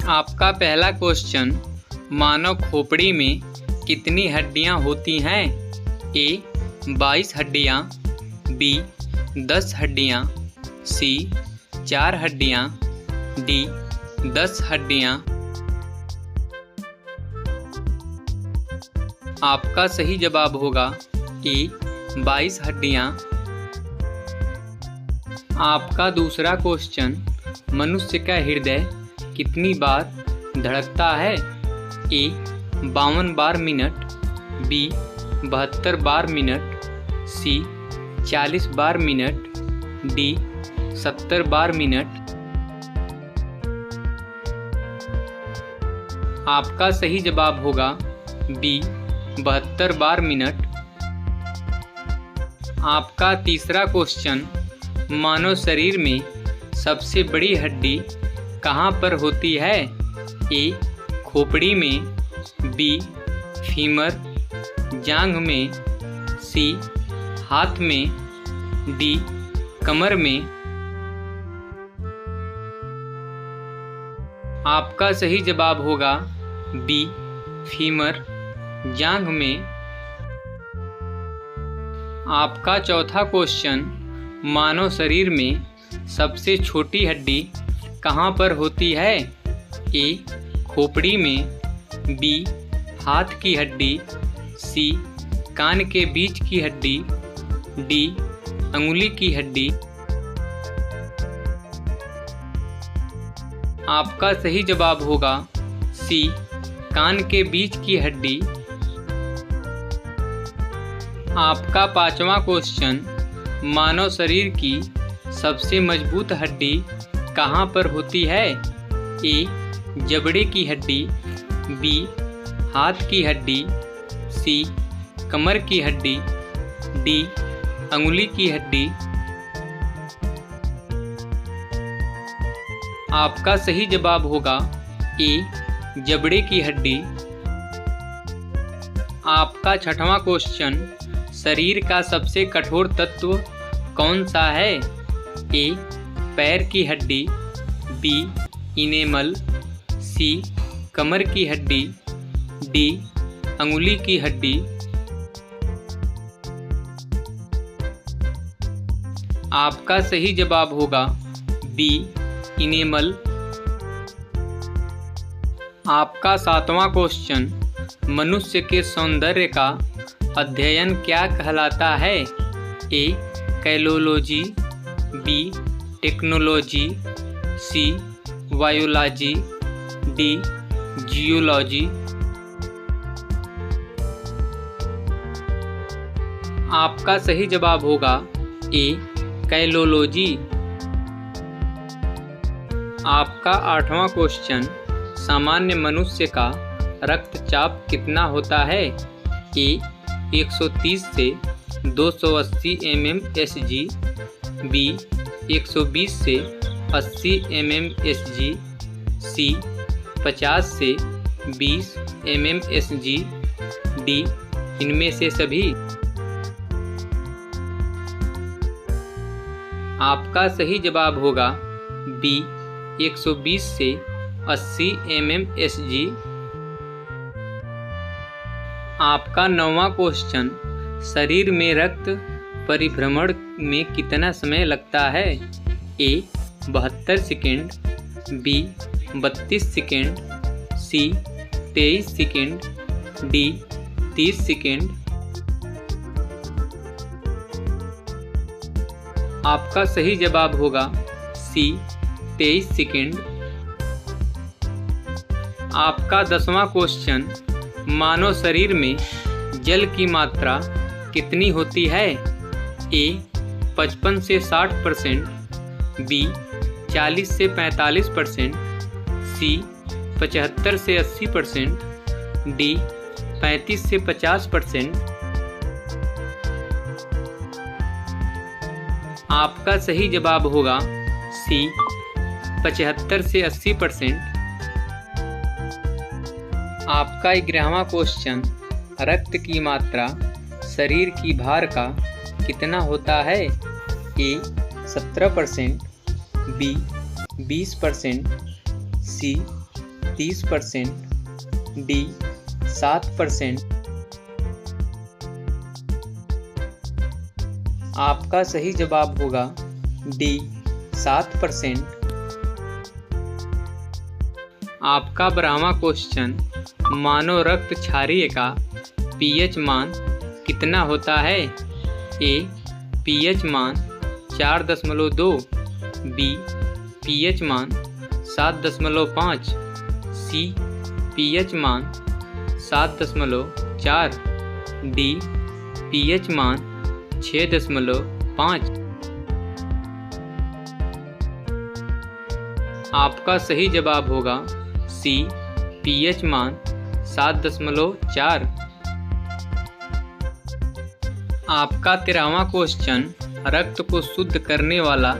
आपका पहला क्वेश्चन, मानव खोपड़ी में कितनी हड्डियां होती हैं? ए 22 हड्डियां, बी 10 हड्डियां, सी 4 हड्डियां, डी 10 हड्डियां। आपका सही जवाब होगा ए 22 हड्डियां। आपका दूसरा क्वेश्चन, मनुष्य का हृदय कितनी बार धड़कता है? ए 52 बार मिनट, बी 72 बार मिनट, सी 40 बार मिनट, डी 70 बार मिनट। आपका सही जवाब होगा बी 72 बार मिनट। आपका तीसरा क्वेश्चन, मानव शरीर में सबसे बड़ी हड्डी कहाँ पर होती है? ए खोपड़ी में, बी फीमर जांघ में, सी हाथ में, डी कमर में। आपका सही जवाब होगा बी फीमर जांघ में। आपका चौथा क्वेश्चन, मानव शरीर में सबसे छोटी हड्डी कहाँ पर होती है? ए खोपड़ी में, बी हाथ की हड्डी, सी कान के बीच की हड्डी, डी अंगुली की हड्डी। आपका सही जवाब होगा सी कान के बीच की हड्डी। आपका पांचवा क्वेश्चन, मानव शरीर की सबसे मजबूत हड्डी कहाँ पर होती है? ए जबड़े की हड्डी, बी हाथ की हड्डी, सी कमर की हड्डी, डी अंगुली की हड्डी। आपका सही जवाब होगा ए जबड़े की हड्डी। आपका छठवां क्वेश्चन, शरीर का सबसे कठोर तत्व कौन सा है? ए पैर की हड्डी, बी इनेमल, सी कमर की हड्डी, डी अंगुली की हड्डी। आपका सही जवाब होगा बी इनेमल। आपका सातवां क्वेश्चन, मनुष्य के सौंदर्य का अध्ययन क्या कहलाता है? A caliology, B technology, C biology, D geology. आपका सही जवाब होगा ए कैलोलॉजी। आपका आठवां क्वेश्चन, सामान्य मनुष्य का रक्तचाप कितना होता है? ए 130 से 280 mmHg, बी 120 से 80 mmHg, सी 50 से 20 mmHg, डी इनमें से सभी। आपका सही जवाब होगा बी 120 से 80 mmHg। आपका नौवां क्वेश्चन, शरीर में रक्त परिभ्रमण में कितना समय लगता है? ए 72 सेकेंड, बी 32 सेकेंड, सी 23 सेकेंड, डी 30 सेकेंड। आपका सही जवाब होगा सी 23 सेकेंड। आपका 10वां क्वेश्चन, मानव शरीर में जल की मात्रा कितनी होती है? ए 55 से 60%, बी 40 से 45%, सी 75 से 80%, डी 35 से 50%। आपका सही जवाब होगा सी 75 से 80%। आपका 11वां क्वेश्चन, रक्त की मात्रा शरीर की भार का कितना होता है? ए 17%, बी 20%, सी 30%, डी 7%। आपका सही जवाब होगा डी 7%। आपका 12वां क्वेश्चन, मानव रक्त क्षारीय का पीएच मान कितना होता है? ए पीएच मान 4.2, बी पीएच मान 7.5, सी पीएच मान 7.4, डी पीएच मान 6.5। आपका सही जवाब होगा सी पीएच मान 7.4। आपका 13वां क्वेश्चन, रक्त को शुद्ध करने वाला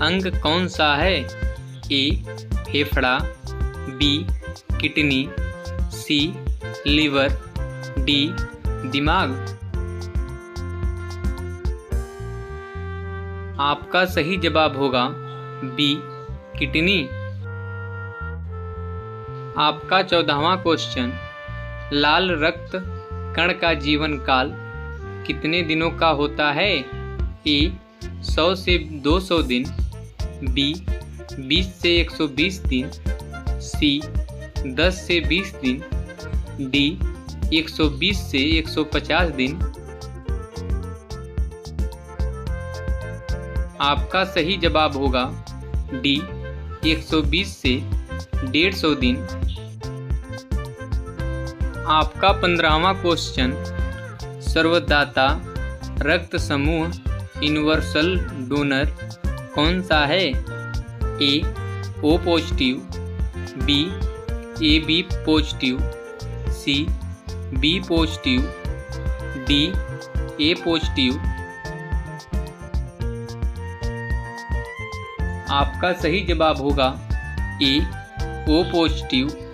अंग कौन सा है? ए फेफड़ा, B kidney, C liver, D दिमाग। आपका सही जवाब होगा बी किडनी। आपका 14वां क्वेश्चन, लाल रक्त कण का जीवन काल कितने दिनों का होता है? ए 100 से 200 दिन, बी 20 से 120 दिन, सी 10 से 20 दिन, डी 120 से 150 दिन। आपका सही जवाब होगा डी 120 से 150 दिन। आपका 15वां क्वेश्चन, सर्वदाता रक्त समूह यूनिवर्सल डोनर कौन सा है? A O positive, B A B positive, C B positive, D A positive. आपका सही जवाब होगा ए ओ पॉजिटिव।